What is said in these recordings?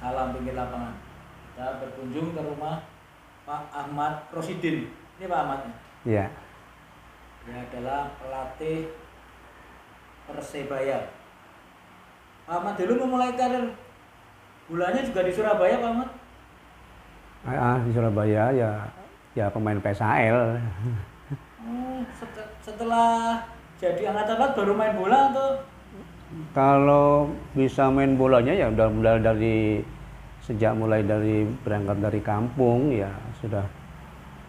alam pinggir lapangan. Kita berkunjung ke rumah Pak Ahmad Rosidin. Ini Pak Ahmad ya? Iya. Dia adalah pelatih Persebaya. Pak Ahmad dulu memulai karir bolanya juga di Surabaya, Pak Ahmad? Di Surabaya ya pemain PSAL. Setelah jadi angkatan laut baru main bola atau? Kalau bisa main bolanya ya udah mulai dari berangkat dari kampung ya sudah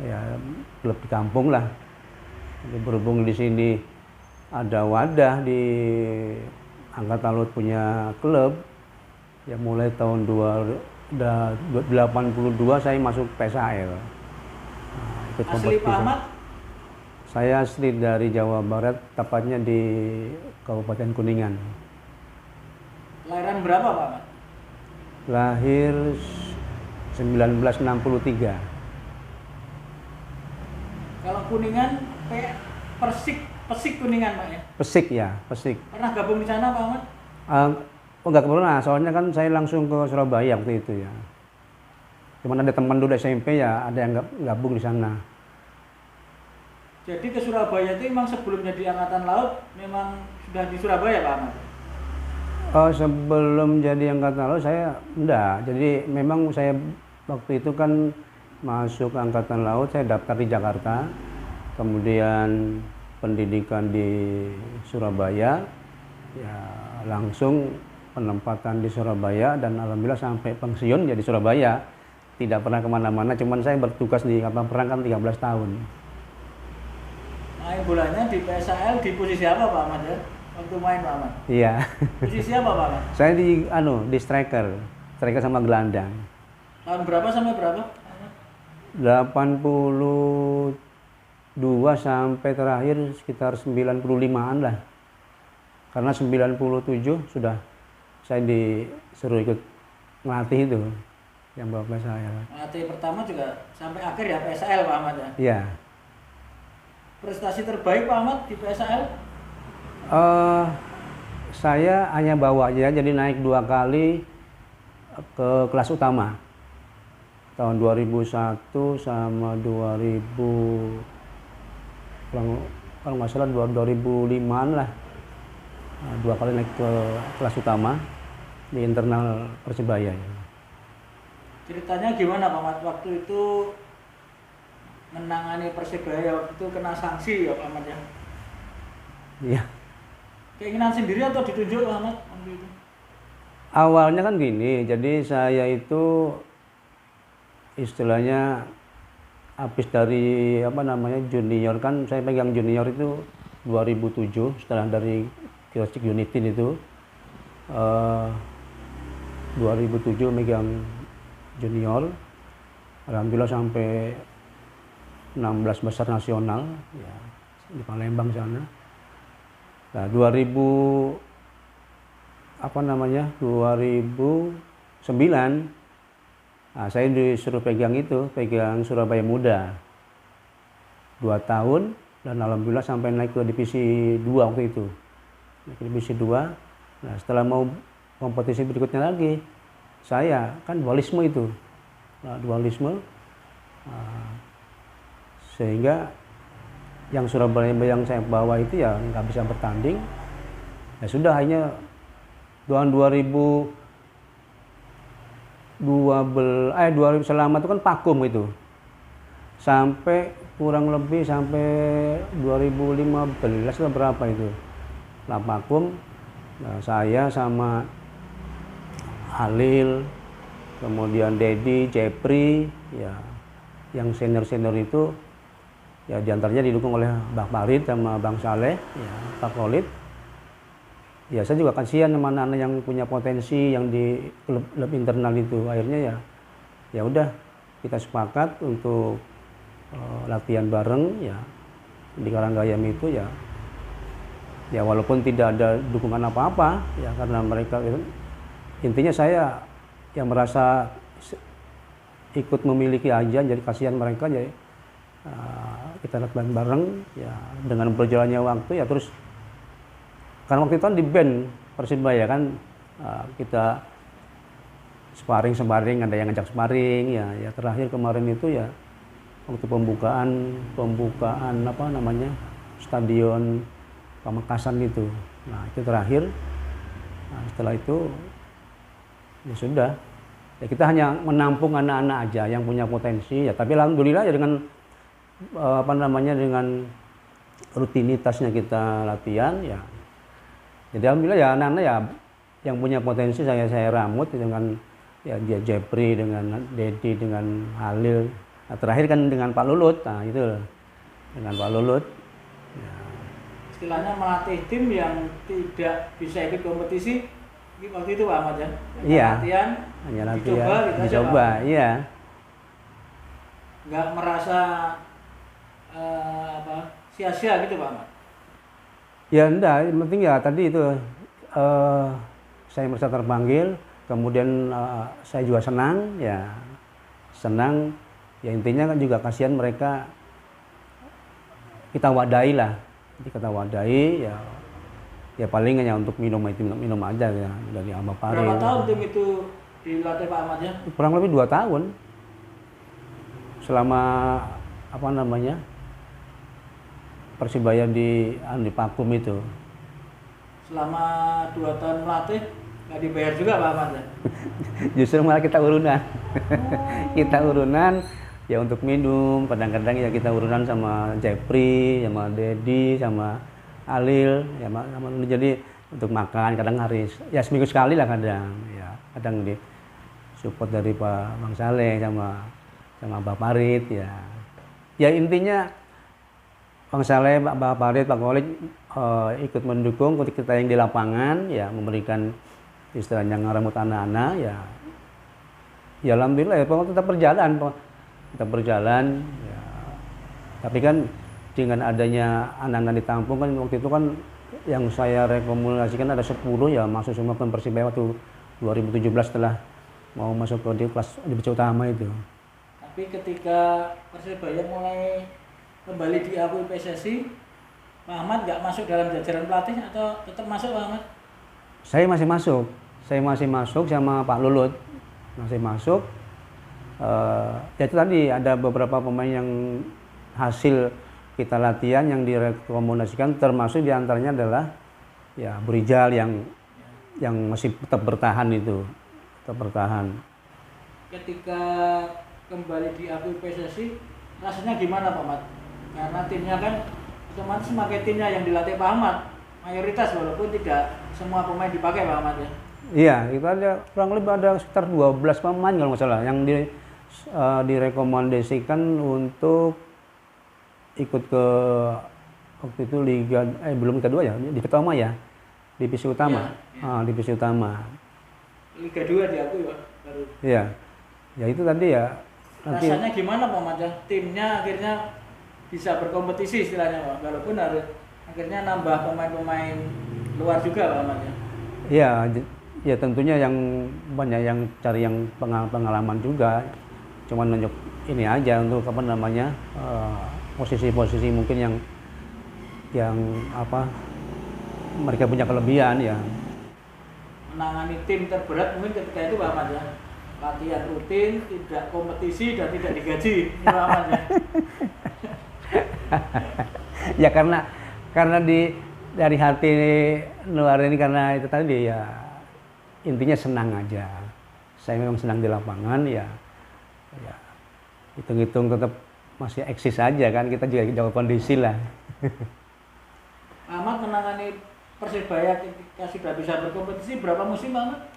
ya klub di kampung lah. Jadi berhubung di sini ada wadah di angkatan laut punya klub ya mulai tahun 82 saya masuk PSAL. Asli Pak Ahmad? Saya asli dari Jawa Barat, tepatnya di Kabupaten Kuningan. Lahiran berapa Pak Ahmad? Lahir 1963. Kalau Kuningan kayak Pesik Kuningan Pak ya? Pesik ya, Pesik. Pernah gabung di sana Pak Ahmad? Enggak pernah, soalnya kan saya langsung ke Surabaya waktu itu ya. Cuman ada teman dulu SMP ya, ada yang gabung di sana. Jadi ke Surabaya itu memang sebelum jadi angkatan laut memang sudah di Surabaya Pak Ahmad? Sebelum jadi angkatan laut saya enggak. Jadi memang saya waktu itu kan masuk angkatan laut, saya daftar di Jakarta. Kemudian pendidikan di Surabaya. Ya langsung penempatan di Surabaya dan alhamdulillah sampai pensiun jadi Surabaya. Tidak pernah kemana-mana, cuman saya bertugas di kapal perang kan 13 tahun. Main bolanya di PSAL di posisi apa Pak Ahmad ya? Waktu main Pak Ahmad? Iya. Posisi apa Pak Ahmad? Saya di striker sama gelandang. Tahun berapa sampai berapa? 82 sampai terakhir sekitar 95-an lah. Karena 97 sudah saya disuruh ikut ngelatih itu yang bawa PSAL. Ngelatih pertama juga sampai akhir ya PSAL Pak Ahmad ya? Iya. Prestasi terbaik Pak Ahmad di PSAL? Saya hanya bawa aja, jadi naik 2 kali ke kelas utama. Tahun 2001 sama 2000, kalau nggak salah 2005-an lah. 2 kali naik ke kelas utama di internal Persebaya. Ceritanya gimana Pak Ahmad waktu itu menangani Persebaya waktu itu kena sanksi ya Pak Ahmad ya? Iya. Keinginan sendiri atau ditunjuk Pak Ahmad waktu itu? Awalnya kan gini, jadi saya itu istilahnya habis dari junior, kan saya pegang junior itu 2007 setelah dari Gresik Unitin itu 2007 megang junior, alhamdulillah sampai 16 besar nasional ya, di Palembang sana. Nah 2009 saya disuruh pegang Surabaya Muda 2 tahun dan alhamdulillah sampai naik ke divisi 2 waktu itu. Naik ke divisi 2. Nah, setelah mau kompetisi berikutnya lagi, saya kan dualisme itu. Nah, dualisme sehingga yang Surabaya yang saya bawa itu ya nggak bisa bertanding. Ya sudah, hanya tahun 2012 selama itu kan vakum itu sampai kurang lebih sampai 2015 atau berapa itu lah vakum. Nah, saya sama Halil, kemudian Dedi, Jepri, ya yang senior itu ya diantaranya didukung oleh Bang Farid sama Bang Saleh, ya Pak Khalid. Ya saya juga kasihan sama anak-anak yang punya potensi yang di klub internal itu. Akhirnya ya udah kita sepakat untuk latihan bareng ya di Karanggayam itu ya walaupun tidak ada dukungan apa-apa ya, karena mereka intinya saya yang merasa ikut memiliki aja, jadi kasihan mereka, jadi kita latihan bareng ya. Dengan berjalannya waktu ya terus, karena waktu itu kan di band Persibaya kan, kita sparring, ada yang ngajak sparring, ya terakhir kemarin itu ya waktu pembukaan apa namanya stadion Pamekasan itu. Nah itu terakhir. Nah, setelah itu ya sudah. Ya kita hanya menampung anak-anak aja yang punya potensi ya. Tapi alhamdulillah ya dengan apa namanya dengan rutinitasnya kita latihan ya. Jadi alhamdulillah ya anak-anak ya yang punya potensi saya ramut dengan ya dia Jepri dengan Dedi dengan Halil. Nah, terakhir kan dengan Pak Lulut. Nah itu dengan Pak Lulut. Ya. Istilahnya melatih tim yang tidak bisa ikut kompetisi waktu itu Pak Ahmad ya? Iya. Latihan, hanya latihan, dicoba, aja, iya. Nggak merasa sia-sia gitu Pak Ahmad? Ya enggak, yang penting ya tadi itu saya merasa terpanggil, kemudian saya juga senang, ya intinya kan juga kasihan mereka kita wadahi lah, jadi kita wadahi ya paling hanya untuk minum aja ya dari Abah Pari. Berapa tahun tim itu dilatih Pak Ahmad ya? Kurang lebih 2 tahun. Selama apa namanya Persibaya di Pakum itu. Selama 2 tahun melatih nggak dibayar juga Pak Ahmad ya? Justru malah kita urunan. Kita urunan ya untuk minum, kadang-kadang ya kita urunan sama Jepri, sama Dedi, sama Alil, ya jadi untuk makan kadang hari ya seminggu sekali lah kadang di support dari Pak Bang Saleh sama Pak Parit ya. Ya intinya Bang Saleh, Pak Parit, Pak Kolik ikut mendukung ketika kita yang di lapangan ya memberikan istilahnya ngeramut anak-anak ya. Ya alhamdulillah ya tetap berjalan ya. Tapi kan dengan adanya anak-anak ditampung kan waktu itu kan yang saya rekomendasikan ada 10 ya masuk semua ke Persibaya waktu 2017 setelah mau masuk ke kelas divisi utama itu. Tapi ketika Persibaya mulai kembali diakui PSSI, Pak Ahmad nggak masuk dalam jajaran pelatih atau tetap masuk Pak Ahmad? Saya masih masuk sama Pak Lulut, masih masuk. Ya itu tadi ada beberapa pemain yang hasil kita latihan yang direkomendasikan termasuk diantaranya adalah ya Brijal yang masih tetap bertahan itu, tetap bertahan. Ketika kembali diakui PSSI rasanya gimana Pak Ahmad? Karena timnya kan otomatis pakai timnya yang dilatih Pak Ahmad mayoritas walaupun tidak semua pemain dipakai Pak Ahmad ya. Iya, itu ada kurang lebih ada sekitar 12 pemain kalau nggak salah yang direkomendasikan untuk ikut ke waktu itu liga belum kedua ya di pertama ya divisi utama ya. Divisi utama Liga 2 diakui Pak baru ya itu tadi ya nanti. Rasanya gimana Pak Ahmad ya timnya akhirnya bisa berkompetisi istilahnya Pak walaupun harus akhirnya nambah pemain-pemain luar juga Pak Ahmad ya. Ya tentunya yang banyak yang cari yang pengalaman juga cuman nunjuk ini aja untuk apa namanya posisi-posisi mungkin yang apa mereka punya kelebihan ya. Menangani tim terberat mungkin ketika itu Pak Ahmad ya. Latihan rutin, tidak kompetisi dan tidak digaji Pak Ahmad ya. Ya karena dari hati luar ini karena itu tadi ya intinya senang aja. Saya memang senang di lapangan ya hitung-hitung tetap masih eksis aja kan kita juga jaga kondisi lah. Ahmad menangani Persibaya ketika sudah bisa berkompetisi berapa musim Ahmad?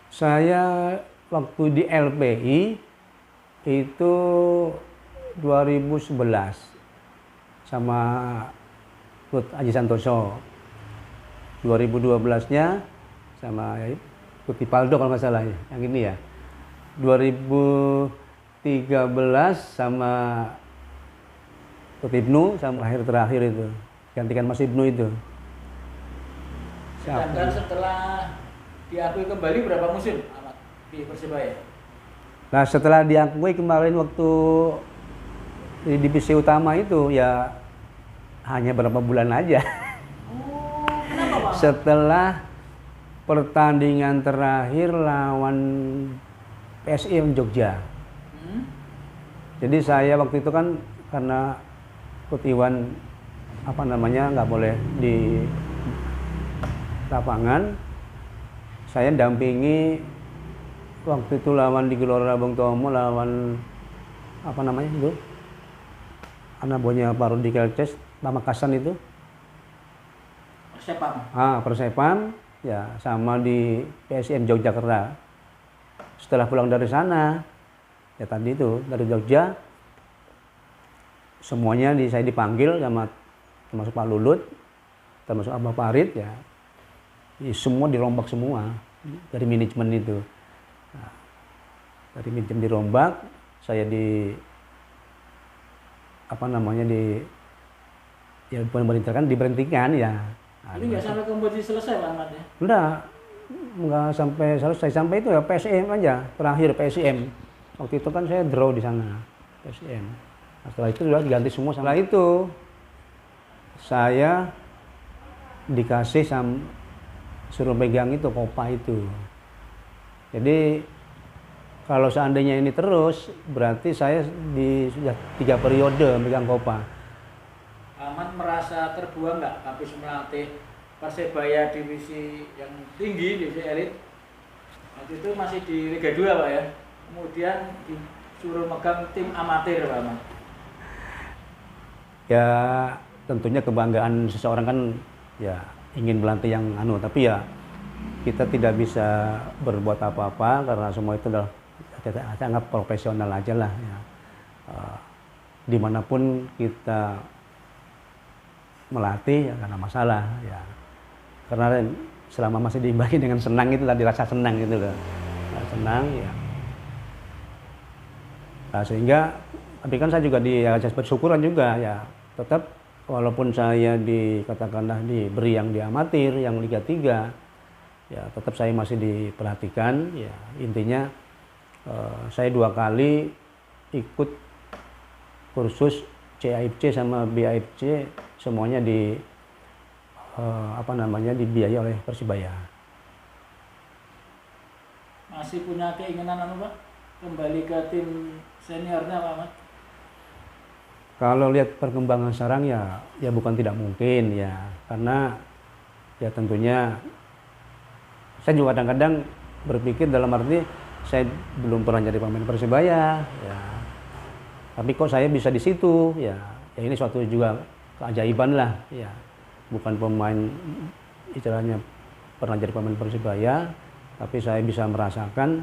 Saya waktu di LPI itu 2011 sama Coach Aji Santoso. 2012-nya sama Coach Ipaldo kalau nggak salah yang ini ya. 2013 sama Coach Ibnu sama terakhir itu gantikan Mas Ibnu itu. Sedangkan setelah diakui kembali berapa musim Ahmad di Persibaya? Nah setelah diakui kemarin waktu di divisi utama itu ya hanya berapa bulan aja. Kenapa Pak? Setelah pertandingan terakhir lawan PSIM Jogja. Jadi saya waktu itu kan karena Coach Iwan nggak boleh di lapangan, saya dampingi waktu itu lawan di Gelora Bung Tomo, lawan itu anak buahnya Pak Rudi Kelces, Pamekasan itu. Persepam ya, sama di PSM Yogyakarta. Setelah pulang dari sana ya tadi itu dari Jogja, semuanya saya dipanggil sama termasuk Pak Lulut, termasuk Abah Farid ya, semua dirombak semua dari manajemen itu. Nah, dari manajemen dirombak, saya diberhentikan ya. Ini nggak sampai kompetisi selesai Pak Ahmad ya? Nggak sampai selesai, sampai itu ya PSM aja, terakhir PSM. Waktu itu kan saya draw di sana, PSM. Nah, setelah itu sudah diganti semua. Setelah itu saya dikasih suruh pegang itu Kopa itu. Jadi kalau seandainya ini terus, berarti saya sudah 3 periode megang Kopa. Ahmad merasa terbuang nggak habis melatih Persebaya divisi yang tinggi, divisi elit? Waktu itu masih di Liga 2 Pak ya? Kemudian disuruh megang tim amatir Pak Ahmad. Ya tentunya kebanggaan seseorang kan ya ingin melatih yang tapi ya kita tidak bisa berbuat apa-apa karena semua itu adalah sangat profesional aja lah ya. Dimanapun kita melatih ya karena masalah ya, karena selama masih diimbangi dengan senang itu tadi, rasa senang gitu loh, senang ya. Nah, sehingga tapi kan saya juga bersyukuran juga ya, tetap walaupun saya katakanlah diberi yang di amatir, yang Liga 3 ya, tetap saya masih diperhatikan ya. Intinya saya 2 kali ikut kursus CAFC sama BAFC, semuanya dibiayai oleh Persibaya. Masih punya keinginan Pak kembali ke tim seniornya Pak Ahmad? Kalau lihat perkembangan sekarang ya bukan tidak mungkin ya, karena ya tentunya saya juga kadang-kadang berpikir dalam arti saya belum pernah jadi pemain Persibaya ya, tapi kok saya bisa di situ ya ini suatu juga keajaiban lah ya. Bukan pemain istilahnya pernah jadi pemain Persibaya, tapi saya bisa merasakan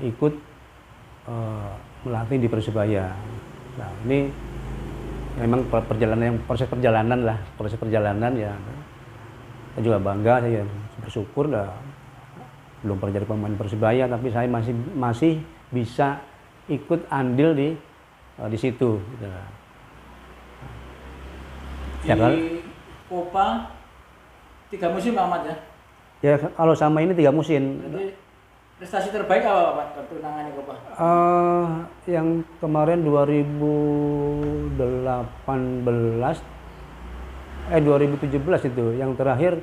ikut melatih di Persibaya. Nah ini memang proses perjalanan ya. Saya juga bangga, saya bersyukur belum pernah jadi pemain Persibaya, tapi saya masih bisa ikut andil di situ. Gitu. Di Kopa 3 musim Pak Ahmad ya? Ya kalau sama ini 3 musim. Jadi prestasi terbaik apa Pak waktu nangani Kopa? Yang kemarin 2017 itu, yang terakhir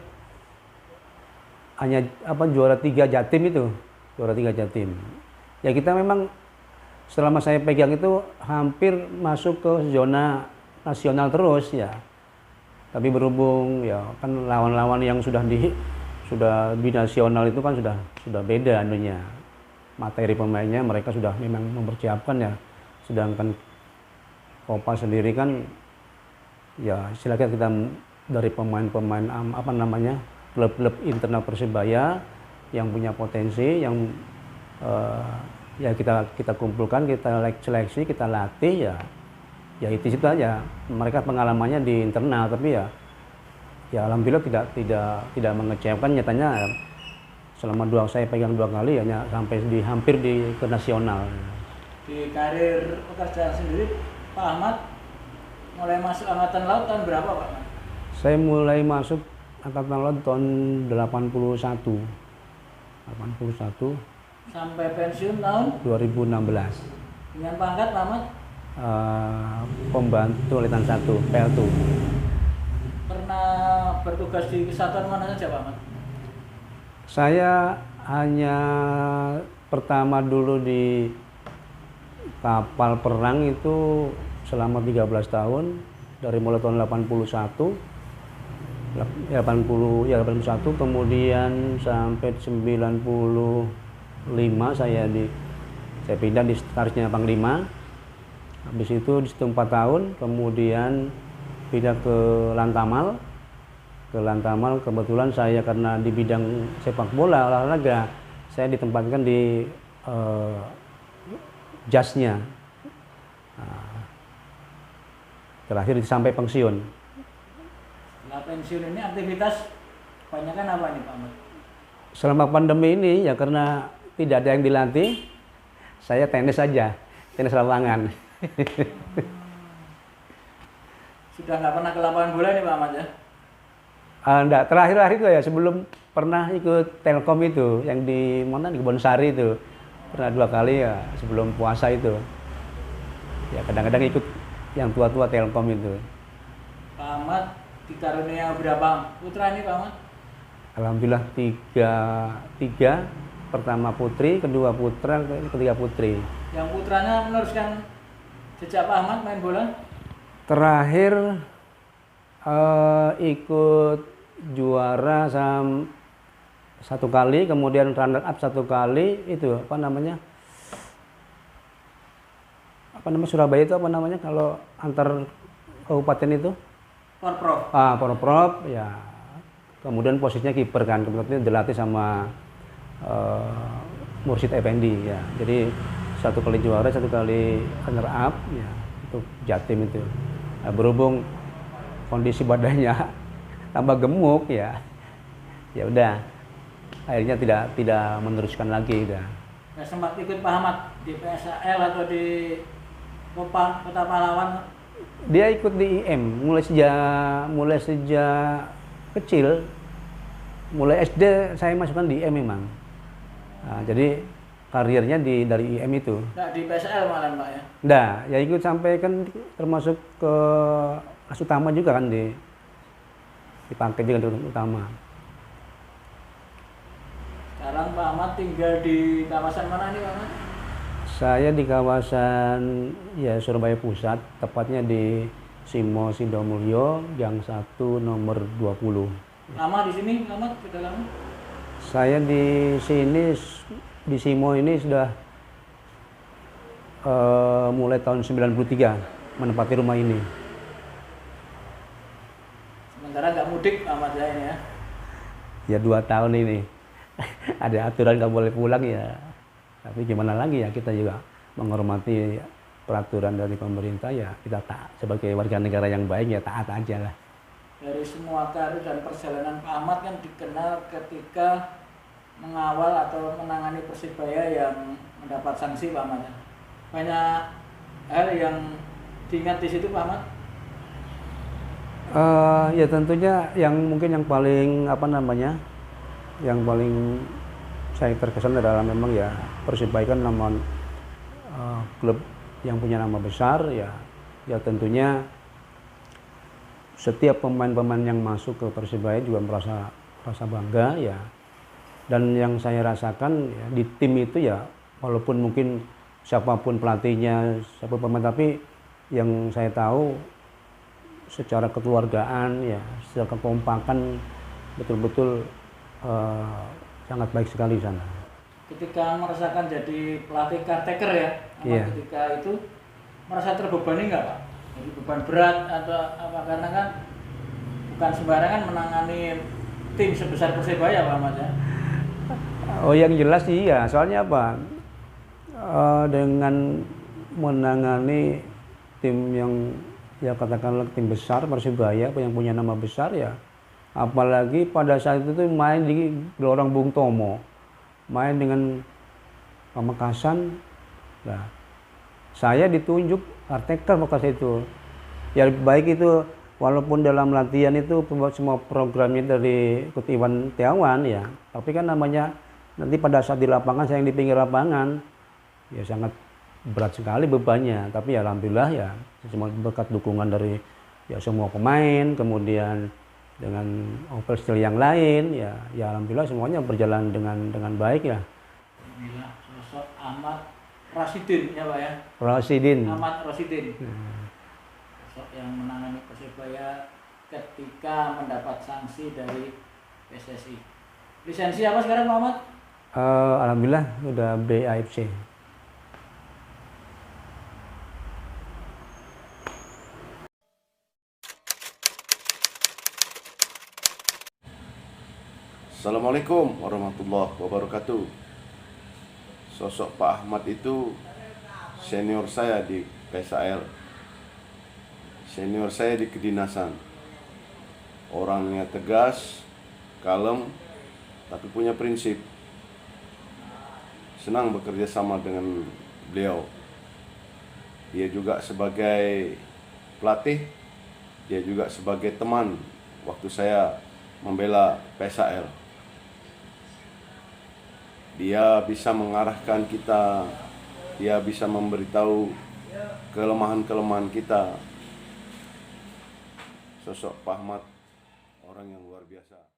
hanya juara 3 Jatim itu, juara 3 Jatim. Ya kita memang selama saya pegang itu hampir masuk ke zona nasional terus ya. Tapi berhubung ya kan lawan-lawan yang sudah binasional itu kan sudah beda anunya. Materi pemainnya mereka sudah memang mempersiapkan ya. Sedangkan Kopa sendiri kan ya silakan kita dari pemain-pemain klub-klub internal Persibaya yang punya potensi, yang ya kita kumpulkan, kita seleksi, kita latih ya itu aja. Mereka pengalamannya di internal, tapi ya alhamdulillah tidak mengecewakan. Nyatanya selama saya pegang 2 kali hanya sampai hampir ke nasional. Di karir pekerjaan sendiri Pak Ahmad mulai masuk angkatan laut tahun berapa Pak? Saya mulai masuk angkatan laut tahun 81. Sampai pensiun tahun 2016. dengan pangkat Pak Ahmad? Pembantu Letnan 1 PL2. Pernah bertugas di kesatuan mana saja Pak Ahmad? Saya hanya pertama dulu di kapal perang itu selama 13 tahun, dari mulai tahun 81, 81 kemudian sampai 95 saya pindah di Sekretarisnya Panglima. Habis itu di situ 4 tahun, kemudian pindah ke Lantamal. Ke Lantamal kebetulan saya karena di bidang sepak bola olahraga, saya ditempatkan di jasnya. Terakhir sampai pensiun. Setelah pensiun ini aktivitas kebanyakan apa nih Pak Ahmad? Selama pandemi ini ya karena tidak ada yang dilatih, saya tenis saja, tenis lapangan. Sudah nggak pernah ke lapangan bola nih Pak Ahmad ya? Enggak, terakhir itu ya sebelum pernah ikut Telkom itu, yang di mana di Kebonsari itu. Pernah 2 kali ya sebelum puasa itu. Ya kadang-kadang ikut yang tua-tua Telkom itu. Pak Ahmad dikarunia berapa putra nih Pak Ahmad? Alhamdulillah tiga. Pertama putri, kedua putra, ketiga putri. Yang putranya meneruskan jejak Pak Ahmad main bola? Terakhir ikut juara 1 kali, kemudian runner up 1 kali, itu apa namanya Surabaya itu apa namanya kalau antar kabupaten itu? Porprov. Porprov ya. Kemudian posisinya kiper kan, kemudian dilatih sama Mursyid Effendi ya. Jadi 1 kali juara, 1 kali runner up ya, untuk Jatim itu. Nah, berhubung kondisi badannya tambah gemuk ya. Ya udah. Akhirnya tidak meneruskan lagi udah. Ya, sempat ikut Pak Ahmad di PSAL atau di Kota Pahlawan? Dia ikut di IM mulai sejak kecil. Mulai SD saya masukkan di IM memang. Nah, jadi karirnya dari IM itu. Nggak di PSL malah Pak ya? Nggak, ya ikut sampai kan termasuk ke kelas utama juga kan dipakai juga di utama. Sekarang Pak Ahmad tinggal di kawasan mana nih Pak Ahmad? Saya di kawasan ya Surabaya Pusat, tepatnya di Simo Sindomulyo, Gang 1 nomor 20. Lama di sini Pak Ahmad? Sudah lama? Saya di sini di Simo ini sudah mulai tahun 93 menempati rumah ini. Sementara nggak mudik Pak Ahmad ya ini ya? Ya 2 tahun ini. Ada aturan nggak boleh pulang ya. Tapi gimana lagi ya, kita juga menghormati peraturan dari pemerintah ya, kita taat sebagai warga negara yang baik ya, taat aja lah. Dari semua karir dan perjalanan Pak Ahmad kan dikenal ketika mengawal atau menangani Persibaya yang mendapat sanksi Pak Ahmad. Banyak hal yang diingat di situ Pak Ahmad? Ya tentunya yang mungkin yang paling yang paling saya terkesan adalah memang ya Persibaya kan nama klub yang punya nama besar ya tentunya setiap pemain-pemain yang masuk ke Persibaya juga merasa bangga ya. Dan yang saya rasakan ya, di tim itu ya walaupun mungkin siapapun pelatihnya, siapapun pemain, tapi yang saya tahu secara kekeluargaan ya, secara kekompakan betul-betul sangat baik sekali di sana. Ketika merasakan jadi pelatih caretaker ya, Yeah. ketika itu merasa terbebani nggak Pak? Jadi beban berat atau apa, karena kan bukan sembarangan menangani tim sebesar Persibaya Pak Ahmad ya? Oh yang jelas iya, soalnya apa? Dengan menangani tim yang ya katakanlah tim besar Persibaya yang punya nama besar ya, apalagi pada saat itu tuh main di Gelora Bung Tomo, main dengan Pamekasan. Nah, saya ditunjuk caretaker waktu itu. Ya baik itu walaupun dalam latihan itu semua programnya dari Coach Iwan Tiawan ya, tapi kan namanya nanti pada saat di lapangan, saya yang di pinggir lapangan ya sangat berat sekali bebannya. Tapi ya alhamdulillah ya semua berkat dukungan dari ya semua pemain, kemudian dengan official yang lain, ya alhamdulillah semuanya berjalan dengan baik ya. Alhamdulillah, sosok Ahmad Rasidin ya Pak ya. Rasidin. Ahmad Rasidin. Sosok yang menangani Persebaya ketika mendapat sanksi dari PSSI. Lisensi apa sekarang Pak Ahmad? Alhamdulillah udah BAFC. Assalamualaikum warahmatullahi wabarakatuh. Sosok Pak Ahmad itu senior saya di PSAL, senior saya di kedinasan. Orangnya tegas, kalem, tapi punya prinsip. Senang bekerja sama dengan beliau. Dia juga sebagai pelatih, dia juga sebagai teman waktu saya membela PSAL. Dia bisa mengarahkan kita, dia bisa memberitahu kelemahan-kelemahan kita. Sosok Pak Ahmad orang yang luar biasa.